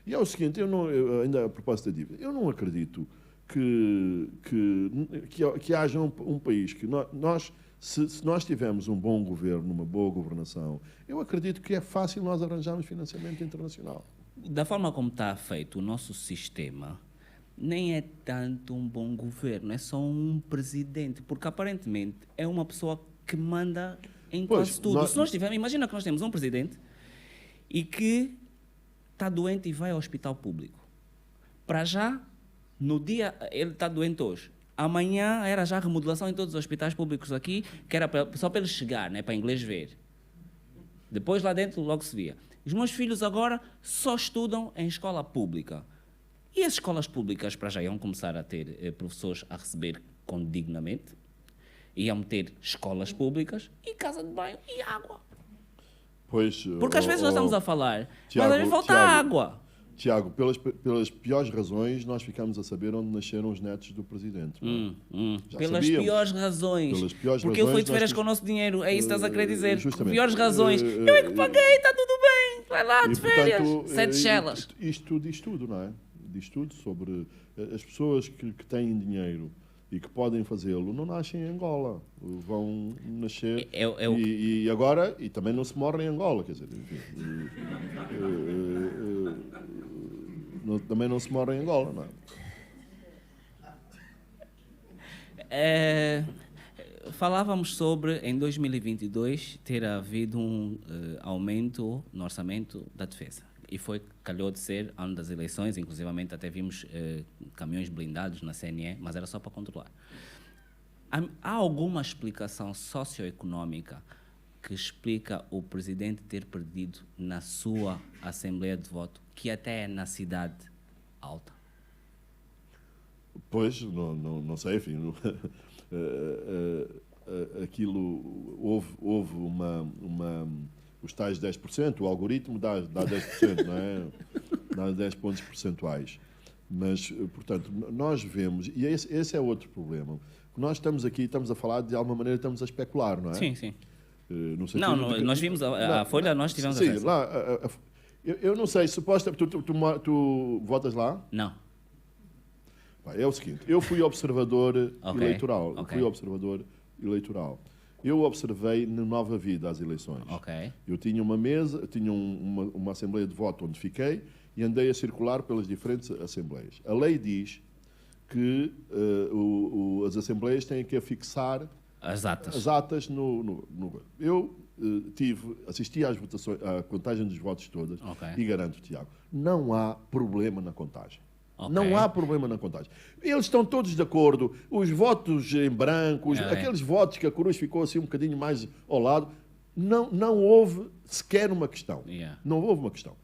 E é o seguinte, ainda a propósito da dívida, eu não acredito que haja um país que se nós tivermos um bom governo, uma boa governação, eu acredito que é fácil nós arranjarmos financiamento internacional. Da forma como está feito o nosso sistema, nem é tanto um bom governo, é só um presidente, porque aparentemente é uma pessoa que manda em quase tudo. Se nós tivermos, imagina que nós temos um presidente e que está doente e vai ao hospital público. Para já, no dia, ele está doente hoje. Amanhã era já remodelação em todos os hospitais públicos aqui, que era só para ele chegar, né, para inglês ver. Depois lá dentro logo se via. Os meus filhos agora só estudam em escola pública. E as escolas públicas para já iam começar a ter professores a receber dignamente, iam ter escolas públicas e casa de banho e água. Pois, porque às vezes nós estamos a falar, Tiago, mas às vezes falta água. Tiago, pelas piores razões, nós ficamos a saber onde nasceram os netos do presidente. Pelas piores razões. Porque ele foi de férias com o nosso dinheiro. É isso que estás a querer dizer. Piores razões. Eu é que paguei, está tudo bem. Vai lá, de férias. 7 chelas. Isto diz tudo, não é? Diz tudo sobre as pessoas que têm dinheiro e que podem fazê-lo, não nascem em Angola. Vão nascer e agora, e também não se morre em Angola, quer dizer, enfim, também não se morre em Angola, não é? Falávamos sobre, em 2022, ter havido um aumento no orçamento da defesa. E calhou de ser ano das eleições, inclusivamente até vimos caminhões blindados na CNE, mas era só para controlar. Há alguma explicação socioeconómica que explica o presidente ter perdido na sua Assembleia de Voto, que até é na cidade alta? Pois, não sei, enfim. Aquilo, houve os tais 10%, o algoritmo dá 10%, não é? Dá 10 pontos percentuais. Mas, portanto, nós vemos, e esse é outro problema, nós estamos aqui, estamos a falar, de alguma maneira, estamos a especular, não é? Sim, sim. Nós vimos a Folha, nós tivemos sim, acesso. Lá, eu não sei, supostamente, tu votas lá? Não. É o seguinte, eu fui observador eleitoral. Okay. Fui observador eleitoral. Eu observei na Nova Vida as eleições. Okay. Eu tinha uma mesa, tinha uma assembleia de voto onde fiquei e andei a circular pelas diferentes assembleias. A lei diz que as assembleias têm que afixar as atas no. Eu assisti às votações, à contagem dos votos todas e garanto, Tiago, não há problema na contagem. Não há problema na contagem. Eles estão todos de acordo. Os votos em branco, aqueles votos que a Cruz ficou assim um bocadinho mais ao lado, não houve sequer uma questão. Não houve uma questão.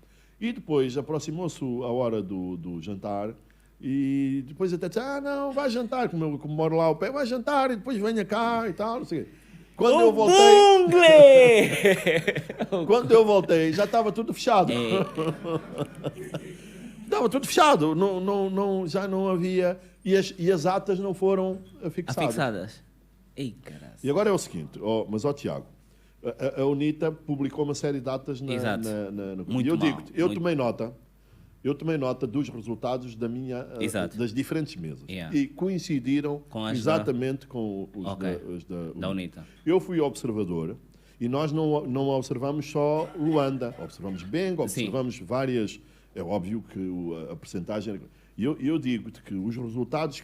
E depois aproximou-se a hora do jantar e depois até disse, não, vai jantar, como eu moro lá ao pé, vai jantar e depois venha cá e tal, não sei o quê. Quando eu voltei, já estava tudo fechado. Estava tudo fechado, já não havia, e as atas não foram afixadas. Ei, caralho. E agora é o seguinte, Tiago, a UNITA publicou uma série de atas na muito eu mal, digo, eu tomei nota dos resultados das diferentes mesas e coincidiram exatamente com os da UNITA. Eu fui observador e nós não observamos só Luanda, observamos Bengo, observamos várias. É óbvio que a percentagem... Eu digo-te que os resultados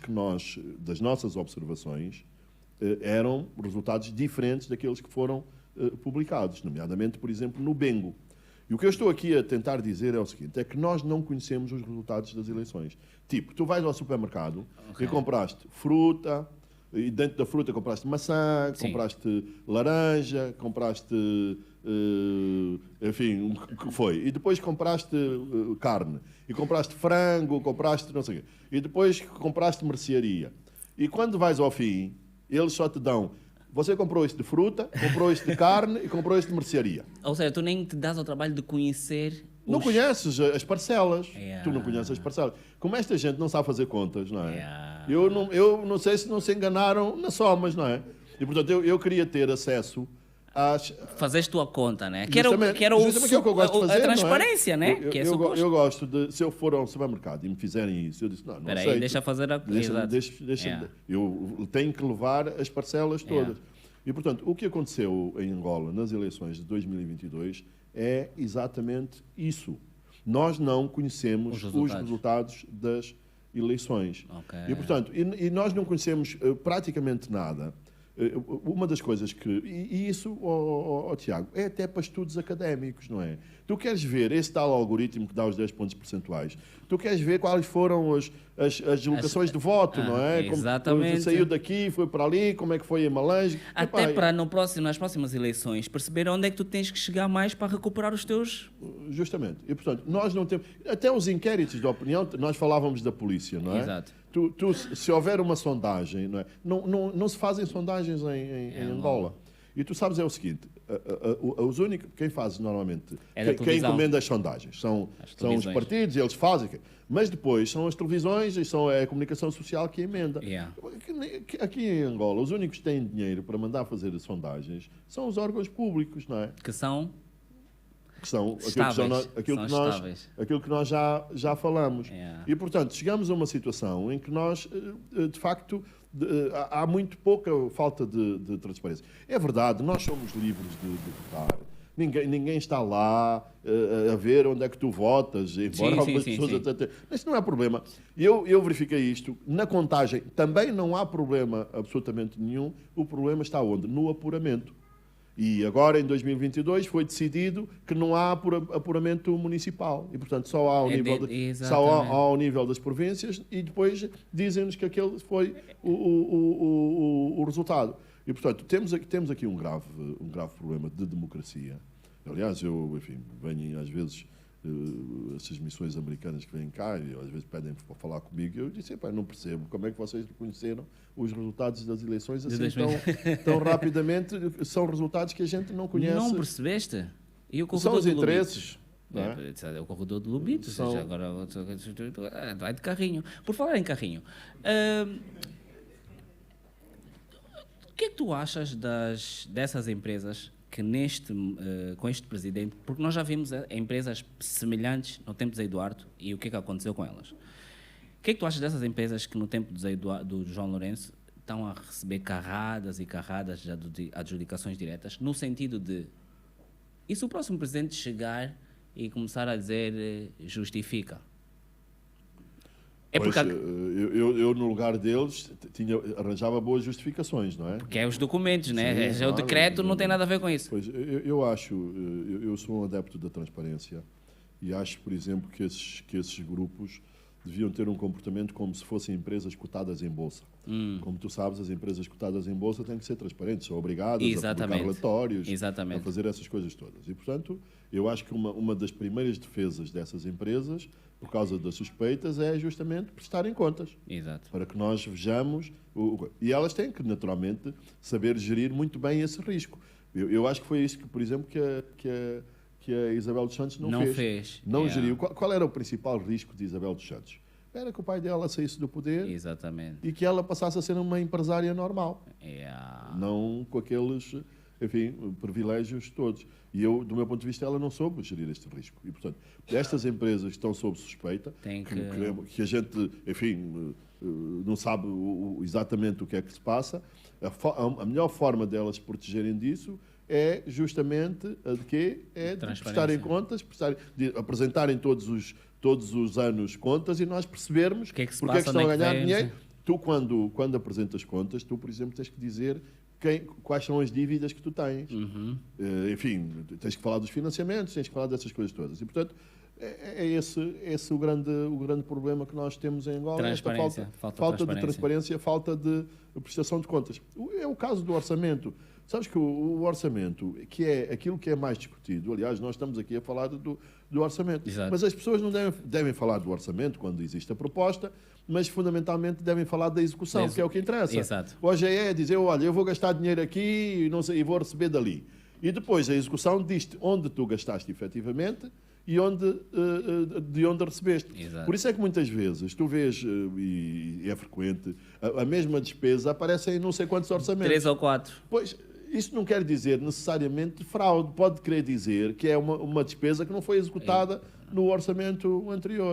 das nossas observações eram resultados diferentes daqueles que foram publicados, nomeadamente, por exemplo, no Bengo. E o que eu estou aqui a tentar dizer é o seguinte, é que nós não conhecemos os resultados das eleições. Tipo, tu vais ao supermercado e compraste fruta, e dentro da fruta compraste maçã, compraste laranja, compraste... enfim, o que foi. E depois compraste carne. E compraste frango, compraste não sei o quê. E depois compraste mercearia. E quando vais ao fim, eles só te dão... Você comprou isto de fruta, comprou isto de carne e comprou isto de mercearia. Ou seja, tu nem te dás ao trabalho de conhecer... Não conheces as parcelas. Tu não conheces as parcelas. Como esta gente não sabe fazer contas, não é? Eu não sei se não se enganaram nas somas, não é? E, portanto, eu queria ter acesso Fazes tua conta, né? Que era o que eu gosto de fazer, a transparência, não é? né? Eu gosto de, se eu for ao supermercado e me fizerem isso, eu disse, não Espera sei. Aí, deixa fazer a coisa. Eu tenho que levar as parcelas todas. E, portanto, o que aconteceu em Angola nas eleições de 2022 é exatamente isso. Nós não conhecemos os resultados das eleições. Okay. E, portanto, nós não conhecemos praticamente nada. Uma das coisas que... E isso, Tiago, é até para estudos académicos, não é? Tu queres ver esse tal algoritmo que dá os 10 pontos percentuais, tu queres ver quais foram as deslocações de voto, não é? Exatamente. Como saiu daqui, foi para ali, como é que foi em Malange. Até para nas próximas eleições perceber onde é que tu tens que chegar mais para recuperar os teus... Justamente. E, portanto, nós não temos... Até os inquéritos de opinião, nós falávamos da polícia, não é? Exato. Se houver uma sondagem, não é? Não se fazem sondagens em Angola. E tu sabes é o seguinte, os únicos, quem faz normalmente, quem encomenda as sondagens, são os partidos, eles fazem, mas depois são as televisões e é a comunicação social que emenda. Aqui em Angola, os únicos que têm dinheiro para mandar fazer as sondagens são os órgãos públicos, não é? Que são aquilo que nós já falamos. E, portanto, chegamos a uma situação em que nós, de facto, há muito pouca falta de transparência. É verdade, nós somos livres de votar. Ninguém está lá a ver onde é que tu votas, embora algumas pessoas até... Mas isso não é problema. Eu verifiquei isto. Na contagem também não há problema absolutamente nenhum. O problema está onde? No apuramento. E agora, em 2022, foi decidido que não há apuramento municipal. E, portanto, só há ao nível das províncias e depois dizem-nos que aquele foi o resultado. E, portanto, temos aqui um grave problema de democracia. Aliás, eu, venho às vezes... essas missões americanas que vêm cá e às vezes pedem para falar comigo, eu disse, não percebo como é que vocês reconheceram os resultados das eleições assim tão rapidamente. São resultados que a gente não conhece. Não percebeste? E o são os interesses. É o corredor do Lubito, agora vai de carrinho. Por falar em carrinho, o que é que tu achas dessas empresas que com este presidente, porque nós já vimos empresas semelhantes no tempo de Zé Eduardo e o que é que aconteceu com elas. O que é que tu achas dessas empresas que no tempo do João Lourenço estão a receber carradas e carradas de adjudicações diretas, no sentido de, e se o próximo presidente chegar e começar a dizer justifica? Pois, eu, no lugar deles, arranjava boas justificações, não é? Porque é os documentos, né? O decreto não tem nada a ver com isso. Pois, eu sou um adepto da transparência e acho, por exemplo, que esses grupos deviam ter um comportamento como se fossem empresas cotadas em bolsa. Como tu sabes, as empresas cotadas em bolsa têm que ser transparentes, são obrigadas a publicar relatórios, a fazer essas coisas todas. E, portanto, eu acho que uma das primeiras defesas dessas empresas, por causa das suspeitas, é justamente prestarem contas. Exato. Para que nós vejamos... E elas têm que, naturalmente, saber gerir muito bem esse risco. Eu acho que foi isso que, por exemplo, que a Isabel dos Santos não fez. Não geriu. Qual era o principal risco de Isabel dos Santos? Era que o pai dela saísse do poder. Exatamente. E que ela passasse a ser uma empresária normal. Não com aqueles, privilégios todos. E do meu ponto de vista, ela não soube gerir este risco. E, portanto, estas empresas que estão sob suspeita, que a gente, não sabe exatamente o que é que se passa, a melhor forma delas protegerem disso é justamente a de quê? É de prestarem contas, de apresentarem todos os anos contas e nós percebermos porque é que estão a ganhar dinheiro. Tu, quando apresentas contas, tu, por exemplo, tens que dizer quais são as dívidas que tu tens. Tens que falar dos financiamentos, tens que falar dessas coisas todas. E, portanto, é esse o grande problema que nós temos em Angola. Falta de transparência, falta de prestação de contas. É o caso do orçamento. Sabes que o orçamento, que é aquilo que é mais discutido, aliás, nós estamos aqui a falar do orçamento, mas as pessoas não devem falar do orçamento quando existe a proposta, mas fundamentalmente devem falar da execução, que é o que interessa. Exato. O AGE é dizer, olha, eu vou gastar dinheiro aqui e vou receber dali. E depois a execução diz-te onde tu gastaste efetivamente e de onde recebeste. Exato. Por isso é que muitas vezes tu vês, e é frequente, a mesma despesa aparece em não sei quantos orçamentos. 3 ou 4. Pois, Isso não quer dizer necessariamente fraude, pode querer dizer que é uma despesa que não foi executada no orçamento anterior.